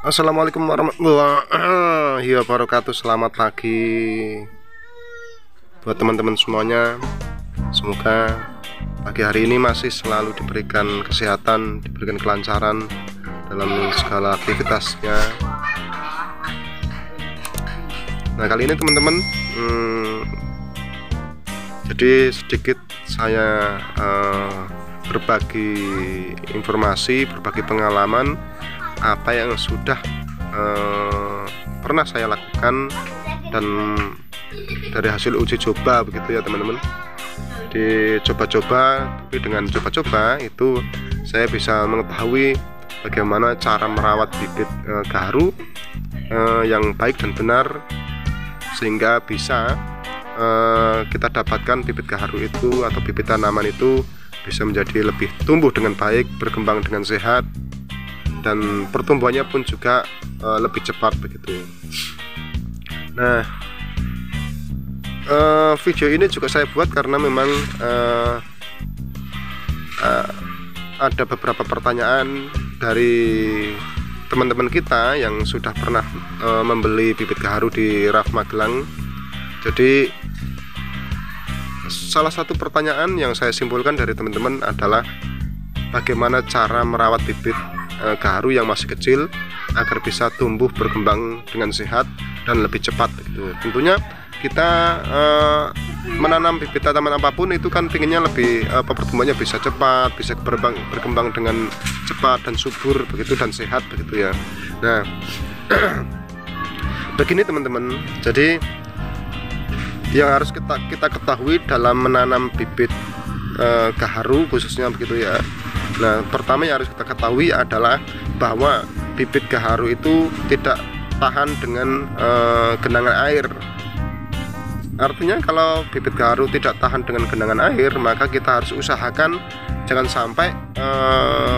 Assalamualaikum warahmatullahi wabarakatuh. Selamat pagi buat teman-teman semuanya. Semoga pagi hari ini masih selalu diberikan kesehatan, diberikan kelancaran dalam segala aktivitasnya. Nah, kali ini teman-teman, jadi sedikit saya berbagi informasi, berbagi pengalaman apa yang sudah pernah saya lakukan dan dari hasil uji coba begitu ya teman-teman. Di coba-coba, tapi dengan coba-coba itu saya bisa mengetahui bagaimana cara merawat bibit gaharu yang baik dan benar, sehingga bisa kita dapatkan bibit gaharu itu atau bibit tanaman itu bisa menjadi lebih tumbuh dengan baik, berkembang dengan sehat, dan pertumbuhannya pun juga lebih cepat begitu. Nah, video ini juga saya buat karena memang ada beberapa pertanyaan dari teman-teman kita yang sudah pernah membeli bibit gaharu di Raf Magelang. Jadi salah satu pertanyaan yang saya simpulkan dari teman-teman adalah bagaimana cara merawat bibit gaharu yang masih kecil agar bisa tumbuh berkembang dengan sehat dan lebih cepat gitu. Tentunya kita menanam bibit tanaman apapun itu kan pinginnya lebih pertumbuhannya bisa cepat, bisa berkembang dengan cepat dan subur begitu dan sehat begitu ya. Nah, begini teman-teman, jadi yang harus kita ketahui dalam menanam bibit gaharu khususnya begitu ya. Nah, pertama yang harus kita ketahui adalah bahwa bibit gaharu itu tidak tahan dengan genangan air. Artinya kalau bibit gaharu tidak tahan dengan genangan air, maka kita harus usahakan jangan sampai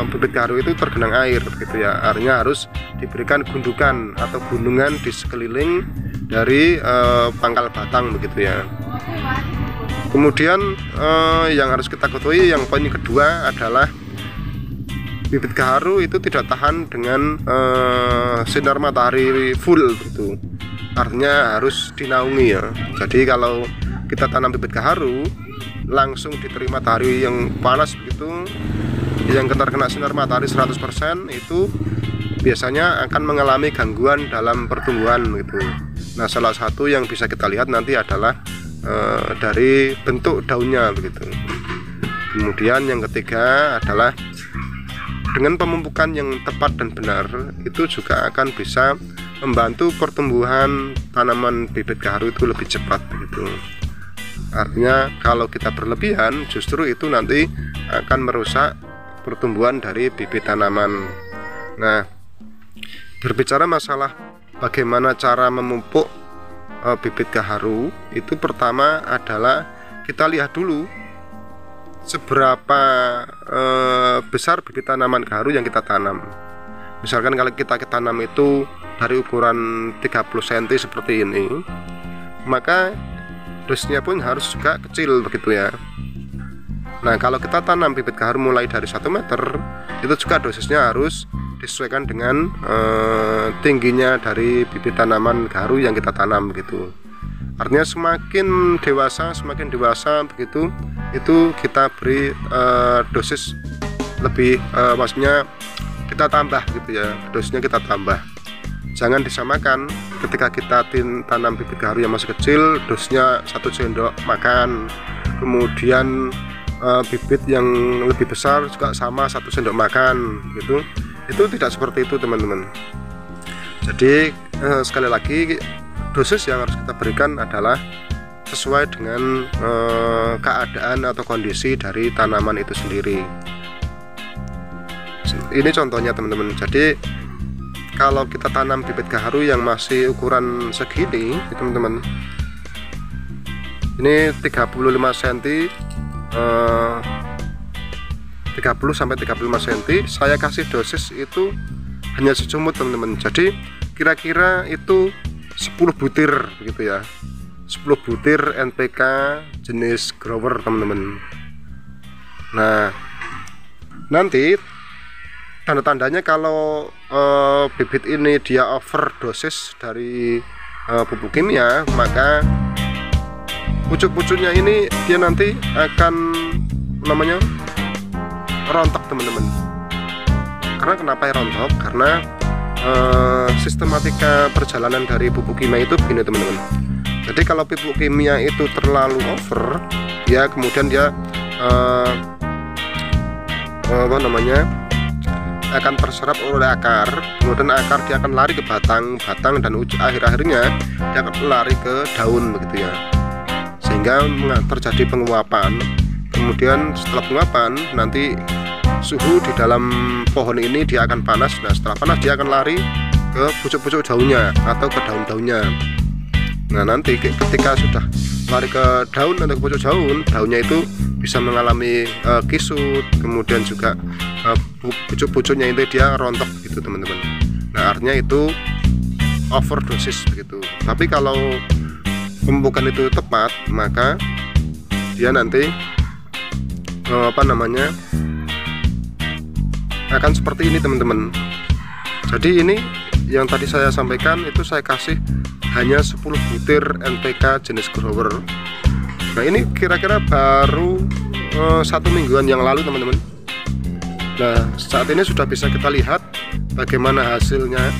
bibit gaharu itu tergenang air begitu ya. Artinya harus diberikan gundukan atau gunungan di sekeliling dari pangkal batang begitu ya. Kemudian yang harus kita ketahui, yang poin kedua adalah bibit gaharu itu tidak tahan dengan sinar matahari full gitu. Artinya harus dinaungi ya. Jadi kalau kita tanam bibit gaharu langsung diterima matahari yang panas begitu, yang terkena sinar matahari 100%, itu biasanya akan mengalami gangguan dalam pertumbuhan gitu. Nah, salah satu yang bisa kita lihat nanti adalah dari bentuk daunnya begitu. Kemudian yang ketiga adalah dengan pemupukan yang tepat dan benar itu juga akan bisa membantu pertumbuhan tanaman bibit gaharu itu lebih cepat begitu. Artinya kalau kita berlebihan justru itu nanti akan merusak pertumbuhan dari bibit tanaman. Nah, berbicara masalah bagaimana cara memupuk bibit gaharu, itu pertama adalah kita lihat dulu seberapa besar bibit tanaman gaharu yang kita tanam. Misalkan kalau kita tanam itu dari ukuran 30 cm seperti ini, maka dosisnya pun harus juga kecil begitu ya. Nah, kalau kita tanam bibit gaharu mulai dari 1 meter, itu juga dosisnya harus disesuaikan dengan tingginya dari bibit tanaman gaharu yang kita tanam begitu. Artinya semakin dewasa begitu, itu kita beri dosis lebih, maksudnya kita tambah gitu ya, dosisnya kita tambah. Jangan disamakan ketika kita tanam bibit gaharu yang masih kecil, dosisnya 1 sendok makan. Kemudian bibit yang lebih besar juga sama 1 sendok makan gitu. Itu tidak seperti itu teman-teman. Jadi sekali lagi, dosis yang harus kita berikan adalah sesuai dengan keadaan atau kondisi dari tanaman itu sendiri. Ini contohnya teman-teman. Jadi kalau kita tanam bibit gaharu yang masih ukuran segini teman-teman, ini 35 cm, 30 sampai 35 cm, saya kasih dosis itu hanya secumut teman-teman. Jadi kira-kira itu 10 butir begitu ya, 10 butir NPK jenis grower teman-teman. Nah, nanti tanda-tandanya kalau bibit ini dia overdosis dari pupuk kimia, maka pucuk-pucuknya ini dia nanti akan namanya rontok teman-teman. Karena kenapa ya rontok? Karena sistematika perjalanan dari pupuk kimia itu begini teman-teman. Jadi kalau pupuk kimia itu terlalu over, ya kemudian dia akan terserap oleh akar, kemudian akar dia akan lari ke batang dan akhir-akhirnya dia akan lari ke daun begitu ya, sehingga terjadi penguapan. Kemudian setelah penguapan nanti suhu di dalam pohon ini dia akan panas. Nah setelah panas dia akan lari ke pucuk-pucuk daunnya atau ke daun-daunnya. Nah nanti ketika sudah lari ke daun atau ke pucuk daun, daunnya itu bisa mengalami kisut, kemudian juga pucuk-pucuknya itu dia rontok gitu teman-teman. Nah artinya itu overdosis begitu. Tapi kalau pemupukan itu tepat, maka dia nanti akan seperti ini teman-teman. Jadi ini yang tadi saya sampaikan itu saya kasih hanya 10 butir NPK jenis grower. Nah ini kira-kira baru 1 mingguan yang lalu teman-teman. Nah saat ini sudah bisa kita lihat bagaimana hasilnya,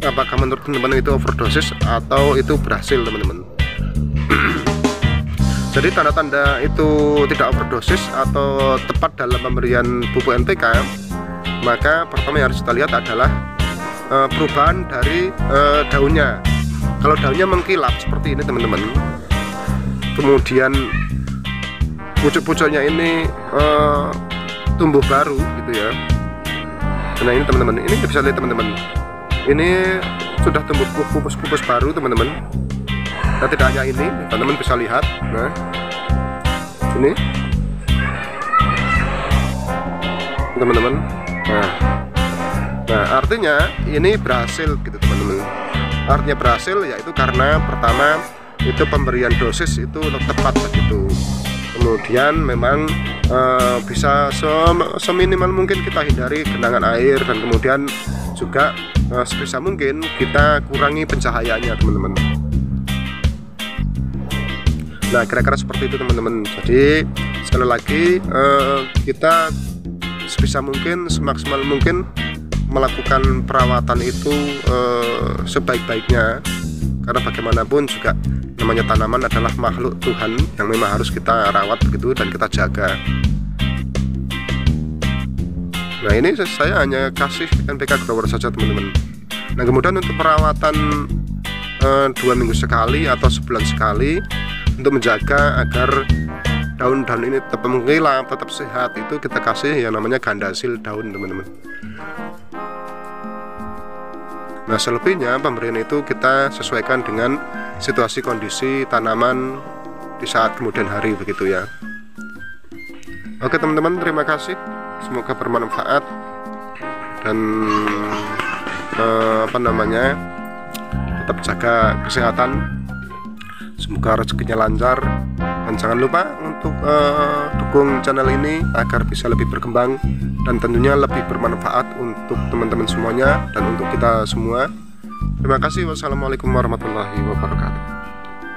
apakah menurut teman-teman itu overdosis atau itu berhasil teman-teman. Jadi tanda-tanda itu tidak overdosis atau tepat dalam pemberian pupuk NPK, maka pertama yang harus kita lihat adalah perubahan dari daunnya. Kalau daunnya mengkilap seperti ini teman-teman, kemudian pucuk-pucuknya ini tumbuh baru gitu ya. Nah ini teman-teman, ini bisa lihat teman-teman, ini sudah tumbuh pupus-pupus baru teman-teman. Nah tidak hanya ini, teman-teman bisa lihat. Nah ini teman-teman. Nah artinya ini berhasil gitu teman-teman. Artinya berhasil yaitu karena pertama itu pemberian dosis itu tepat begitu. Kemudian memang bisa seminimal mungkin kita hindari genangan air, dan kemudian juga sebisa mungkin kita kurangi pencahayaannya teman-teman. Nah kira-kira seperti itu teman-teman. Jadi sekali lagi kita sebisa mungkin, semaksimal mungkin melakukan perawatan itu sebaik-baiknya, karena bagaimanapun juga namanya tanaman adalah makhluk Tuhan yang memang harus kita rawat begitu dan kita jaga. Nah ini saya hanya kasih NPK grower saja teman-teman. Nah kemudian untuk perawatan 2 minggu sekali atau sebulan sekali untuk menjaga agar daun-daun ini tetap mengkilap, tetap sehat, itu kita kasih yang namanya gandasil daun teman-teman. Nah selebihnya pemberian itu kita sesuaikan dengan situasi kondisi tanaman di saat kemudian hari begitu ya. Oke teman-teman, terima kasih, semoga bermanfaat dan tetap jaga kesehatan, semoga rezekinya lancar, dan jangan lupa untuk dukung channel ini agar bisa lebih berkembang dan tentunya lebih bermanfaat untuk teman-teman semuanya dan untuk kita semua. Terima kasih. Wassalamualaikum warahmatullahi wabarakatuh.